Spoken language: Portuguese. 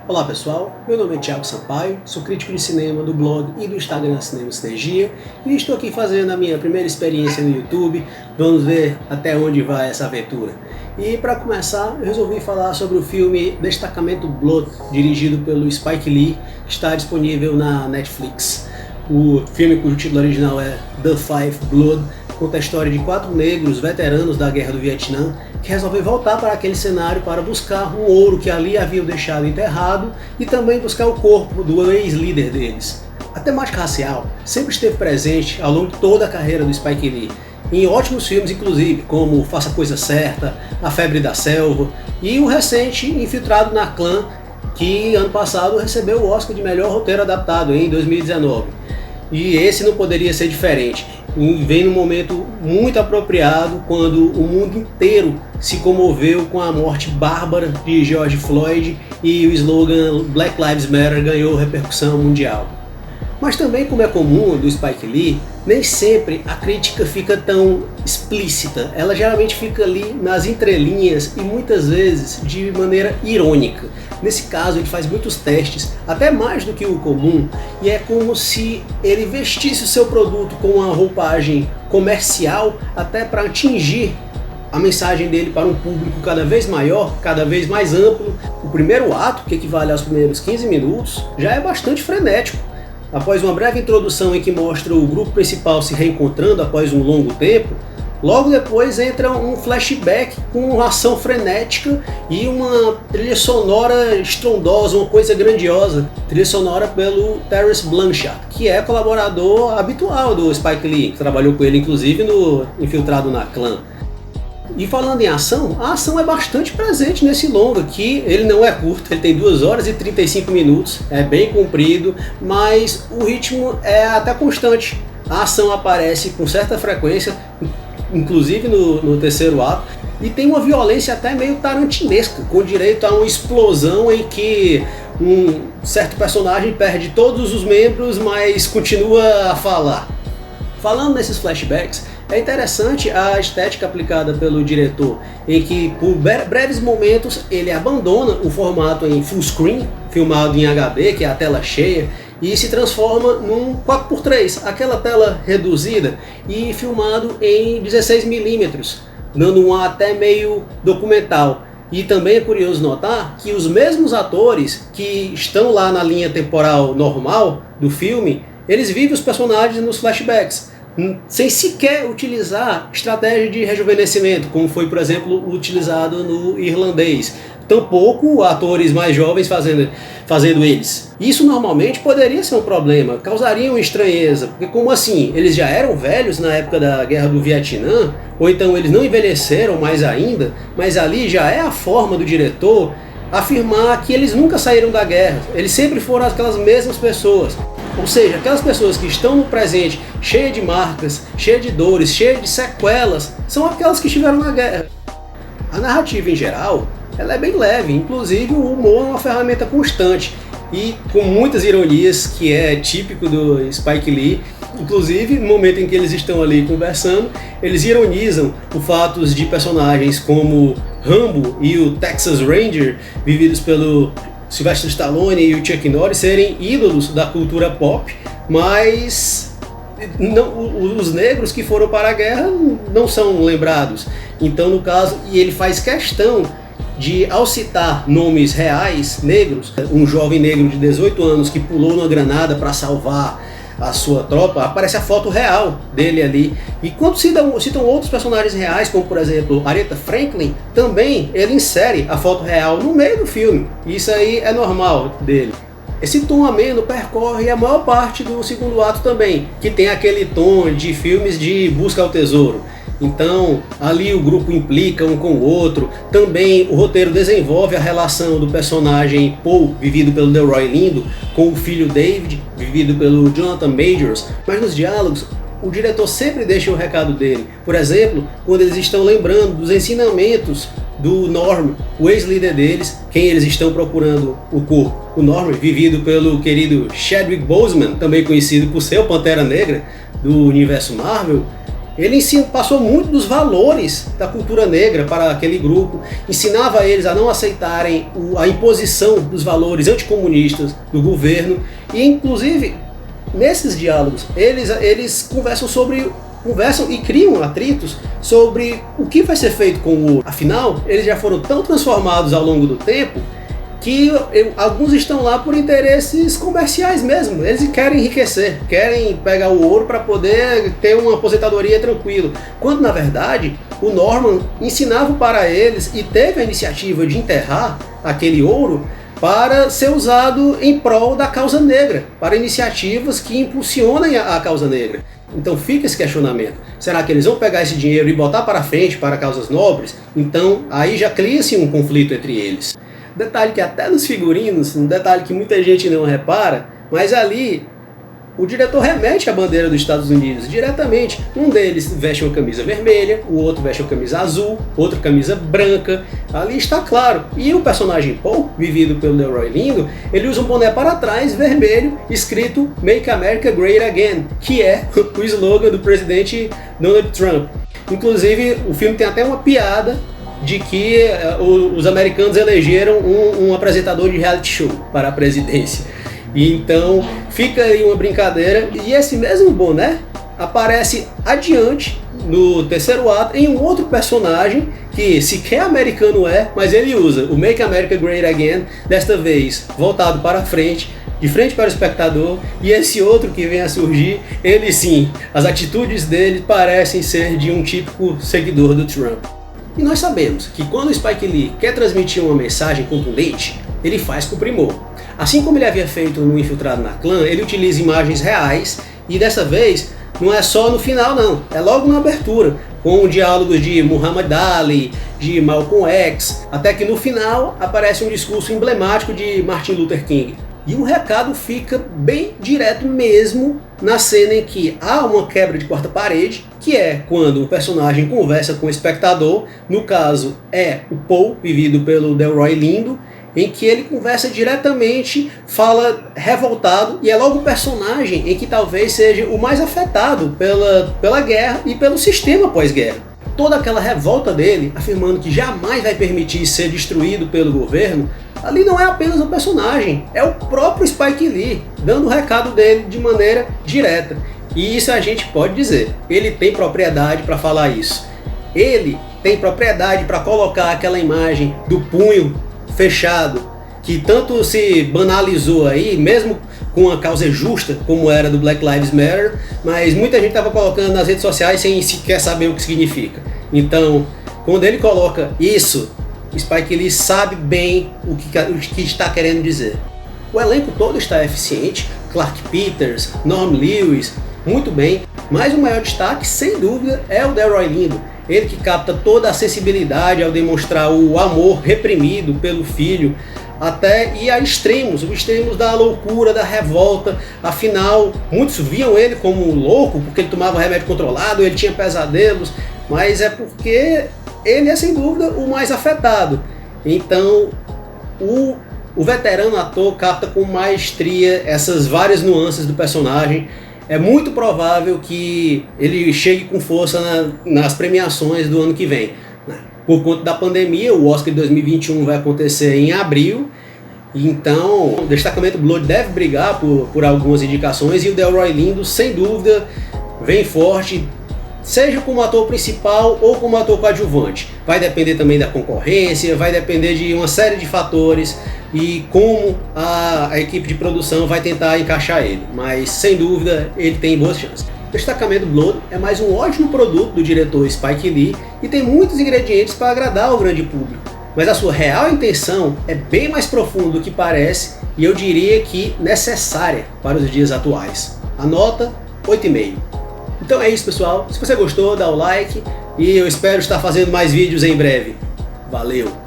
Olá pessoal, meu nome é Thiago Sampaio, sou crítico de cinema do blog e do Instagram Cinema Sinergia e estou aqui fazendo a minha primeira experiência no YouTube. Vamos ver até onde vai essa aventura. E para começar, eu resolvi falar sobre o filme Destacamento Blood, dirigido pelo Spike Lee, que está disponível na Netflix. O filme, cujo título original é The Five Blood, conta a história de 4 negros veteranos da Guerra do Vietnã que resolvem voltar para aquele cenário para buscar um ouro que ali haviam deixado enterrado e também buscar o corpo do ex-líder deles. A temática racial sempre esteve presente ao longo de toda a carreira do Spike Lee, em ótimos filmes inclusive, como Faça a Coisa Certa, A Febre da Selva e o recente Infiltrado na Clã, que ano passado recebeu o Oscar de melhor roteiro adaptado em 2019. E esse não poderia ser diferente. Vem num momento muito apropriado quando o mundo inteiro se comoveu com a morte bárbara de George Floyd e o slogan Black Lives Matter ganhou repercussão mundial. Mas também, como é comum do Spike Lee, nem sempre a crítica fica tão explícita. Ela geralmente fica ali nas entrelinhas e muitas vezes de maneira irônica. Nesse caso ele faz muitos testes, até mais do que o comum, e é como se ele vestisse o seu produto com uma roupagem comercial até para atingir a mensagem dele para um público cada vez maior, cada vez mais amplo. O primeiro ato, que equivale aos primeiros 15 minutos, já é bastante frenético. Após uma breve introdução em que mostra o grupo principal se reencontrando após um longo tempo, logo depois entra um flashback com uma ação frenética e uma trilha sonora estrondosa, uma coisa grandiosa. Trilha sonora pelo Terence Blanchard, que é colaborador habitual do Spike Lee, que trabalhou com ele inclusive no Infiltrado na Clã. E falando em ação, a ação é bastante presente nesse longa, que ele não é curto, ele tem 2 horas e 35 minutos, é bem comprido, mas o ritmo é até constante. A ação aparece com certa frequência, inclusive no terceiro ato, e tem uma violência até meio tarantinesca, com direito a uma explosão em que um certo personagem perde todos os membros, mas continua a falar. Falando nesses flashbacks, é interessante a estética aplicada pelo diretor, em que por breves momentos ele abandona o formato em full screen, filmado em HD, que é a tela cheia, e se transforma num 4x3, aquela tela reduzida, e filmado em 16mm, dando um ar até meio documental. E também é curioso notar que os mesmos atores que estão lá na linha temporal normal do filme, eles vivem os personagens nos flashbacks, sem sequer utilizar estratégia de rejuvenescimento, como foi, por exemplo, utilizado no Irlandês. Tampouco atores mais jovens fazendo eles. Isso normalmente poderia ser um problema, causaria uma estranheza, porque como assim? Eles já eram velhos na época da Guerra do Vietnã, ou então eles não envelheceram mais ainda, mas ali já é a forma do diretor afirmar que eles nunca saíram da guerra, eles sempre foram aquelas mesmas pessoas. Ou seja, aquelas pessoas que estão no presente, cheias de marcas, cheias de dores, cheias de sequelas, são aquelas que estiveram na guerra. A narrativa em geral, ela é bem leve, inclusive o humor é uma ferramenta constante e com muitas ironias, que é típico do Spike Lee. Inclusive, no momento em que eles estão ali conversando, eles ironizam o fato de personagens como Rambo e o Texas Ranger, vividos pelo Sylvester Stallone e o Chuck Norris, serem ídolos da cultura pop, mas não, os negros que foram para a guerra não são lembrados. Então, no caso, e ele faz questão de, ao citar nomes reais negros, um jovem negro de 18 anos que pulou numa granada para salvar a sua tropa, aparece a foto real dele ali. E quando citam outros personagens reais, como por exemplo Aretha Franklin, também ele insere a foto real no meio do filme. Isso aí é normal dele. Esse tom ameno percorre a maior parte do segundo ato também, que tem aquele tom de filmes de busca ao tesouro. Então, ali o grupo implica um com o outro. Também o roteiro desenvolve a relação do personagem Paul, vivido pelo Delroy Lindo, com o filho David, vivido pelo Jonathan Majors. Mas nos diálogos, o diretor sempre deixa o recado dele. Por exemplo, quando eles estão lembrando dos ensinamentos do Norm, o ex-líder deles, quem eles estão procurando o corpo. O Norm, vivido pelo querido Chadwick Boseman, também conhecido por ser o Pantera Negra do universo Marvel. Ele passou muito dos valores da cultura negra para aquele grupo, ensinava eles a não aceitarem a imposição dos valores anticomunistas do governo, e inclusive nesses diálogos eles conversam e criam atritos sobre o que vai ser feito com o ouro. Afinal, eles já foram tão transformados ao longo do tempo que alguns estão lá por interesses comerciais mesmo. Eles querem enriquecer, querem pegar o ouro para poder ter uma aposentadoria tranquila. Quando, na verdade, o Norman ensinava para eles e teve a iniciativa de enterrar aquele ouro para ser usado em prol da causa negra, para iniciativas que impulsionem a causa negra. Então fica esse questionamento. Será que eles vão pegar esse dinheiro e botar para frente para causas nobres? Então aí já cria-se um conflito entre eles. Detalhe que até nos figurinos, um detalhe que muita gente não repara, mas ali o diretor remete à bandeira dos Estados Unidos diretamente. Um deles veste uma camisa vermelha, o outro veste uma camisa azul, outro camisa branca. Ali está claro. E o personagem Paul, vivido pelo Delroy Lindo, ele usa um boné para trás vermelho, escrito Make America Great Again, que é o slogan do presidente Donald Trump. Inclusive, o filme tem até uma piada de que os americanos elegeram um apresentador de reality show para a presidência. E então fica aí uma brincadeira, e esse mesmo boné aparece adiante no terceiro ato em um outro personagem que sequer americano mas ele usa o Make America Great Again, desta vez voltado para frente, de frente para o espectador. E esse outro que vem a surgir, ele sim, as atitudes dele parecem ser de um típico seguidor do Trump. E nós sabemos que quando o Spike Lee quer transmitir uma mensagem contundente, ele faz com primor. Assim como ele havia feito no Infiltrado na Clã, ele utiliza imagens reais, e dessa vez não é só no final não, é logo na abertura, com diálogos de Muhammad Ali, de Malcolm X, até que no final aparece um discurso emblemático de Martin Luther King. E o recado fica bem direto mesmo na cena em que há uma quebra de quarta parede, que é quando o personagem conversa com o espectador, no caso é o Paul, vivido pelo Delroy Lindo, em que ele conversa diretamente, fala revoltado, e é logo o personagem em que talvez seja o mais afetado pela guerra e pelo sistema pós-guerra. Toda aquela revolta dele, afirmando que jamais vai permitir ser destruído pelo governo, ali não é apenas o personagem, é o próprio Spike Lee, dando o recado dele de maneira direta. E isso a gente pode dizer, ele tem propriedade para falar isso. Ele tem propriedade para colocar aquela imagem do punho fechado, que tanto se banalizou aí, mesmo com a causa justa, como era do Black Lives Matter, mas muita gente estava colocando nas redes sociais sem sequer saber o que significa. Então, quando ele coloca isso, Spike Lee sabe bem o que está querendo dizer. O elenco todo está eficiente, Clark Peters, Norm Lewis, muito bem, mas o maior destaque, sem dúvida, é o Delroy Lindo. Ele que capta toda a sensibilidade ao demonstrar o amor reprimido pelo filho, até ir a extremos, os extremos da loucura, da revolta. Afinal, muitos viam ele como louco, porque ele tomava remédio controlado, ele tinha pesadelos, mas é porque ele é sem dúvida o mais afetado. Então, o veterano ator capta com maestria essas várias nuances do personagem. É muito provável que ele chegue com força nas premiações do ano que vem. Por conta da pandemia, o Oscar de 2021 vai acontecer em abril, então o Destacamento Blood deve brigar por algumas indicações, e o Delroy Lindo, sem dúvida, vem forte, seja como ator principal ou como ator coadjuvante. Vai depender também da concorrência, vai depender de uma série de fatores e como a equipe de produção vai tentar encaixar ele, mas sem dúvida ele tem boas chances. Destacamento Blood é mais um ótimo produto do diretor Spike Lee e tem muitos ingredientes para agradar o grande público, mas a sua real intenção é bem mais profunda do que parece, e eu diria que necessária para os dias atuais. A nota 8,5. Então é isso, pessoal. Se você gostou, dá o like, e eu espero estar fazendo mais vídeos em breve. Valeu!